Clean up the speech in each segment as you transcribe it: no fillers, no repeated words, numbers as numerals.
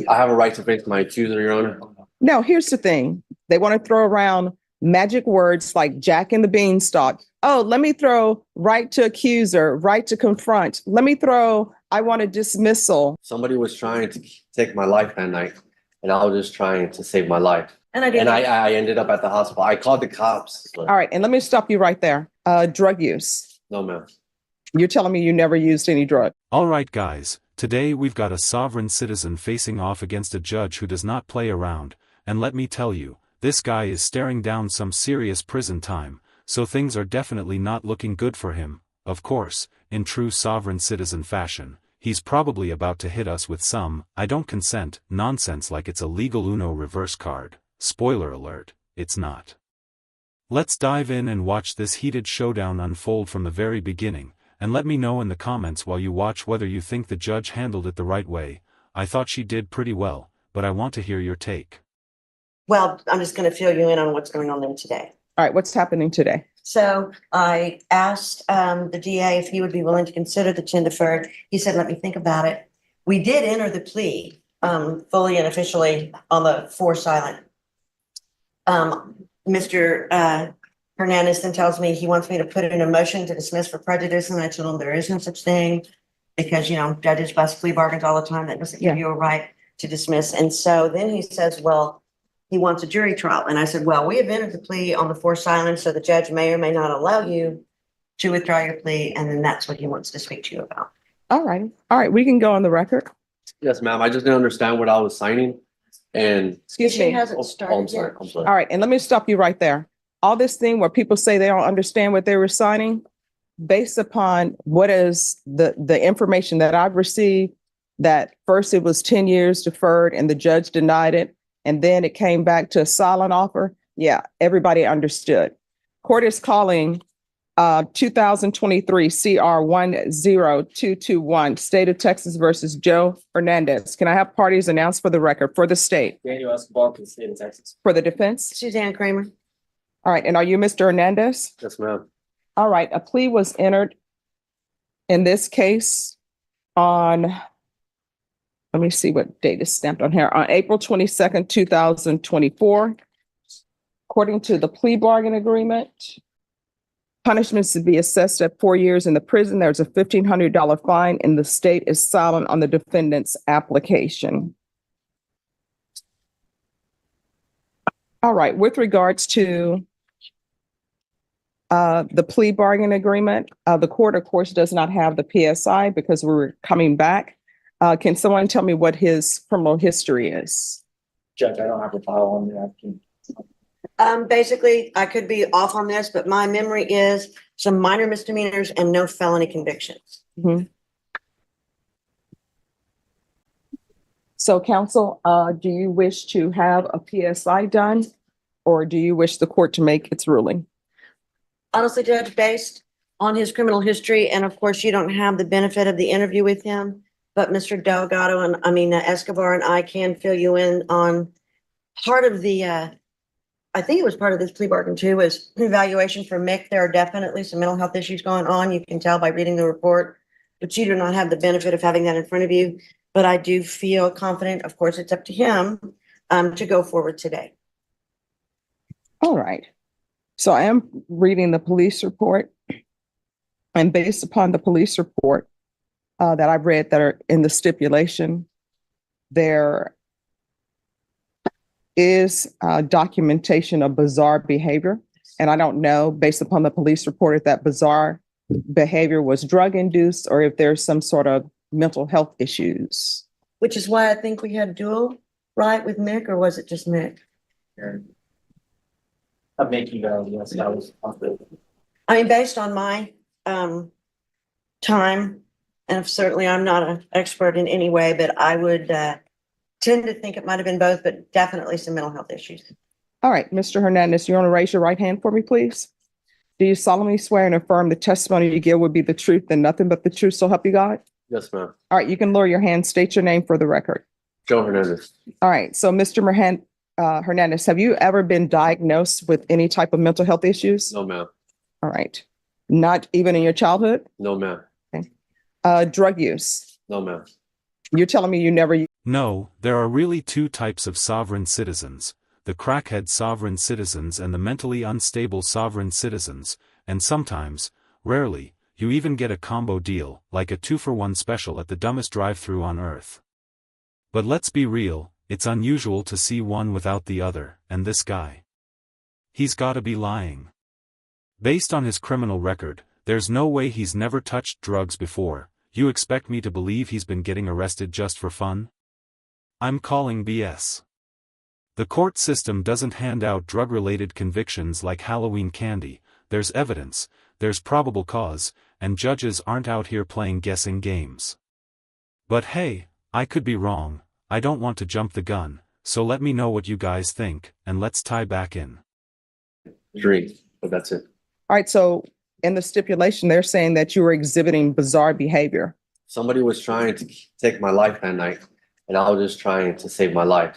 I have a right to face my accuser, Your Honor. No, here's the thing. They want to throw around magic words like Jack and the Beanstalk. Oh, let me throw right to accuser, right to confront. Let me throw, I want a dismissal. Somebody was trying to take my life that night, and I was just trying to save my life. And I did. And I ended up at the hospital. I called the cops. All right, and let me stop you right there. Drug use. No, ma'am. You're telling me you never used any drug. All right, guys, today we've got a sovereign citizen facing off against a judge who does not play around, and let me tell you, this guy is staring down some serious prison time, so things are definitely not looking good for him. Of course, in true sovereign citizen fashion, he's probably about to hit us with some "I don't consent" nonsense like it's a legal Uno reverse card. Spoiler alert, it's not. Let's dive in and watch this heated showdown unfold from the very beginning, and let me know in the comments while you watch whether you think the judge handled it the right way. I thought she did pretty well, but I want to hear your take. Well, I'm just going to fill you in on what's going on there today. All right, what's happening today? So I asked the DA if he would be willing to consider the 10 deferred. He said, let me think about it. We did enter the plea fully and officially on the 4 silent. Mr. Hernandez then tells me he wants me to put in a motion to dismiss for prejudice, and I told him there is no such thing because, you know, judges bust plea bargains all the time. That doesn't give you a right to dismiss. And so then he says, well, he wants a jury trial. And I said, well, we have entered the plea on the 4 silent, so the judge may or may not allow you to withdraw your plea. And then that's what he wants to speak to you about. All right. All right, we can go on the record. Yes, ma'am. I just didn't understand what I was signing. And Excuse She me. hasn't started I'm yet. sorry. I'm sorry. All right, and let me stop you right there. All this thing where people say they don't understand what they were signing, based upon what is the information that I've received, that first it was 10 years deferred and the judge denied it, and then it came back to a silent offer. Yeah, everybody understood. Court is calling 2023 CR 10221, State of Texas versus Joe Hernandez. Can I have parties announced for the record for the state? Daniel Escobar for the state of Texas. For the defense? Suzanne Kramer. All right, and are you Mr. Hernandez? Yes, ma'am. All right, a plea was entered in this case on, let me see what date is stamped on here, on April 22nd, 2024. According to the plea bargain agreement, punishments to be assessed at 4 years in the prison. There's a $1,500 fine, and the state is silent on the defendant's application. All right, with regards to the plea bargain agreement, the court, of course, does not have the PSI because we're coming back. Can someone tell me what his criminal history is? Judge, I don't have a file on that. Basically, I could be off on this, but my memory is some minor misdemeanors and no felony convictions. Mm-hmm. So, counsel, do you wish to have a PSI done, or do you wish the court to make its ruling? Honestly, Judge, based on his criminal history, and of course, you don't have the benefit of the interview with him, but Mr. Delgado and Escobar and I can fill you in on part of the, I think it was part of this plea bargain too, was evaluation for Mick. There are definitely some mental health issues going on. You can tell by reading the report, but you do not have the benefit of having that in front of you. But I do feel confident, of course, it's up to him to go forward today. All right. So I am reading the police report, and based upon the police report that I've read that are in the stipulation, there is documentation of bizarre behavior. And I don't know, based upon the police report, if that bizarre behavior was drug induced or if there's some sort of mental health issues. Which is why I think we had dual, right, with Mick, or was it just Mick? I'm making yes, that was I mean, based on my time, and certainly I'm not an expert in any way, but I would tend to think it might have been both, but definitely some mental health issues. All right, Mr. Hernandez, you want to raise your right hand for me, please? Do you solemnly swear and affirm the testimony you give would be the truth and nothing but the truth, so help you God? Yes, ma'am. All right, you can lower your hand, state your name for the record. Joe Hernandez. All right, so Mr. Hernandez, have you ever been diagnosed with any type of mental health issues? No, ma'am. All right. Not even in your childhood? No, ma'am. Drug use? No, ma'am. You're telling me you never No, there are really two types of sovereign citizens, the crackhead sovereign citizens and the mentally unstable sovereign citizens, and sometimes, rarely, you even get a combo deal, like a 2-for-1 special at the dumbest drive-thru on earth. But let's be real, it's unusual to see one without the other, and this guy. He's gotta be lying. Based on his criminal record, there's no way he's never touched drugs before. You expect me to believe he's been getting arrested just for fun? I'm calling BS. The court system doesn't hand out drug-related convictions like Halloween candy. There's evidence, there's probable cause, and judges aren't out here playing guessing games. But hey, I could be wrong. I don't want to jump the gun, so let me know what you guys think, and let's tie back in. Drink, but that's it. All right, so in the stipulation, they're saying that you were exhibiting bizarre behavior. Somebody was trying to take my life that night, and I was just trying to save my life.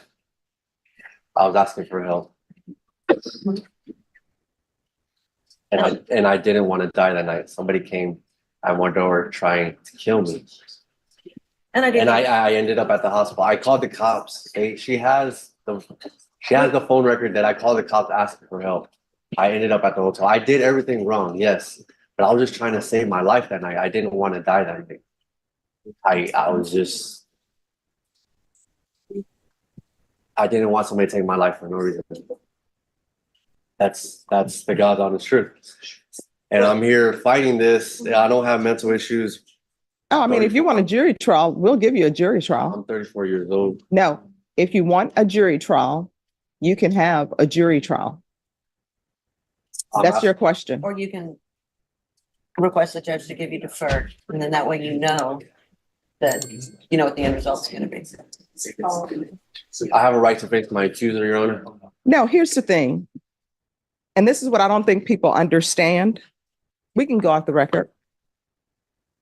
I was asking for help. And I didn't want to die that night. Somebody came at my door trying to kill me. And I did. And I ended up at the hospital. I called the cops. She has the phone record that I called the cops asking for help. I ended up at the hotel. I did everything wrong, yes. But I was just trying to save my life that night. I didn't want to die that night. I didn't want somebody to take my life for no reason. That's the God's honest truth. And I'm here fighting this. I don't have mental issues. Oh, I mean, if you want a jury trial, we'll give you a jury trial. I'm 34 years old. No, if you want a jury trial, you can have a jury trial. That's your question. Or you can request the judge to give you deferred, and then that way you know that you know what the end result's gonna be. I have a right to face my accuser, Your Honor. No, here's the thing. And this is what I don't think people understand. We can go off the record.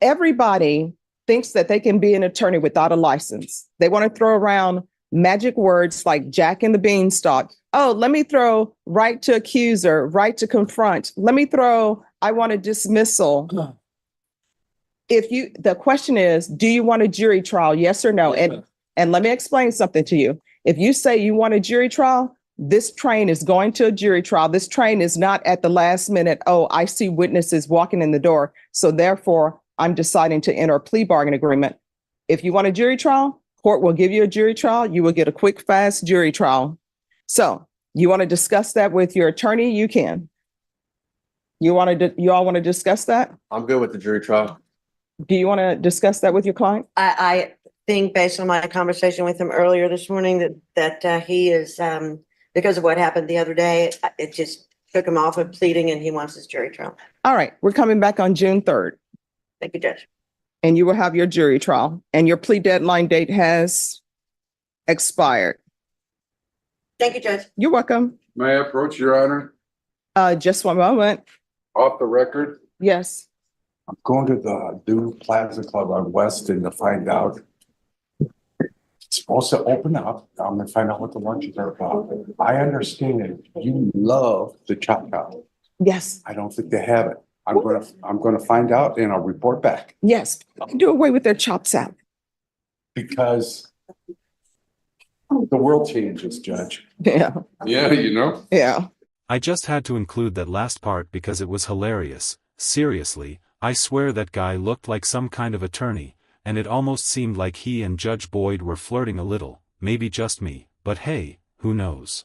Everybody thinks that they can be an attorney without a license. They want to throw around magic words like Jack and the Beanstalk. Oh, let me throw right to accuser, right to confront. Let me throw, I want a dismissal. The question is, do you want a jury trial? Yes or no? And let me explain something to you. If you say you want a jury trial, this train is going to a jury trial. This train is not at the last minute. Oh, I see witnesses walking in the door, so therefore I'm deciding to enter a plea bargain agreement. If you want a jury trial, court will give you a jury trial. You will get a quick, fast jury trial. So you want to discuss that with your attorney? You can. You all want to discuss that? I'm good with the jury trial. Do you want to discuss that with your client? I think based on my conversation with him earlier this morning that he is, because of what happened the other day, it just took him off of pleading and he wants his jury trial. All right. We're coming back on June 3rd. Thank you, Judge. And you will have your jury trial, and your plea deadline date has expired. Thank you, Judge. You're welcome. May I approach, Your Honor? Just one moment. Off the record? Yes. I'm going to the new Plaza Club on Weston to find out. It's supposed to open up. I'm gonna find out what the lunches are about. I understand you love the chop house. Yes. I don't think they have it. I'm gonna find out and I'll report back Yes. Do away with their chop salad. because the world changes, Judge. Yeah. Yeah, you know? Yeah. I just had to include that last part because it was hilarious. Seriously, I swear that guy looked like some kind of attorney, and it almost seemed like he and Judge Boyd were flirting a little, maybe just me, but hey, who knows?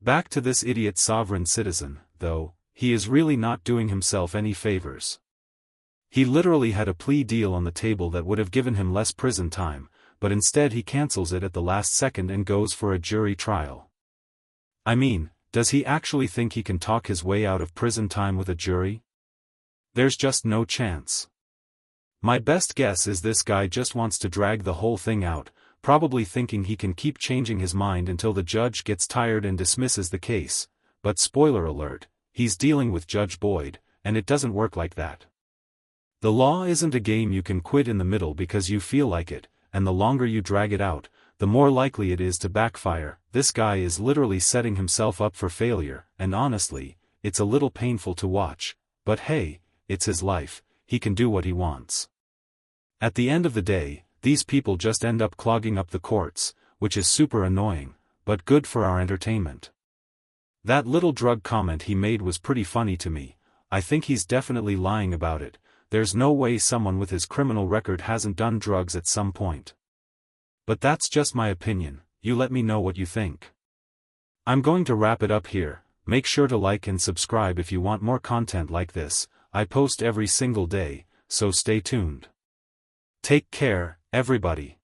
Back to this idiot sovereign citizen, though, he is really not doing himself any favors. He literally had a plea deal on the table that would have given him less prison time, but instead he cancels it at the last second and goes for a jury trial. I mean, does he actually think he can talk his way out of prison time with a jury? There's just no chance. My best guess is this guy just wants to drag the whole thing out, probably thinking he can keep changing his mind until the judge gets tired and dismisses the case, but spoiler alert, he's dealing with Judge Boyd, and it doesn't work like that. The law isn't a game you can quit in the middle because you feel like it, and the longer you drag it out, the more likely it is to backfire. This guy is literally setting himself up for failure, and honestly, it's a little painful to watch, but hey, it's his life, he can do what he wants. At the end of the day, these people just end up clogging up the courts, which is super annoying, but good for our entertainment. That little drug comment he made was pretty funny to me. I think he's definitely lying about it. There's no way someone with his criminal record hasn't done drugs at some point. But that's just my opinion, you let me know what you think. I'm going to wrap it up here. Make sure to like and subscribe if you want more content like this. I post every single day, so stay tuned. Take care, everybody.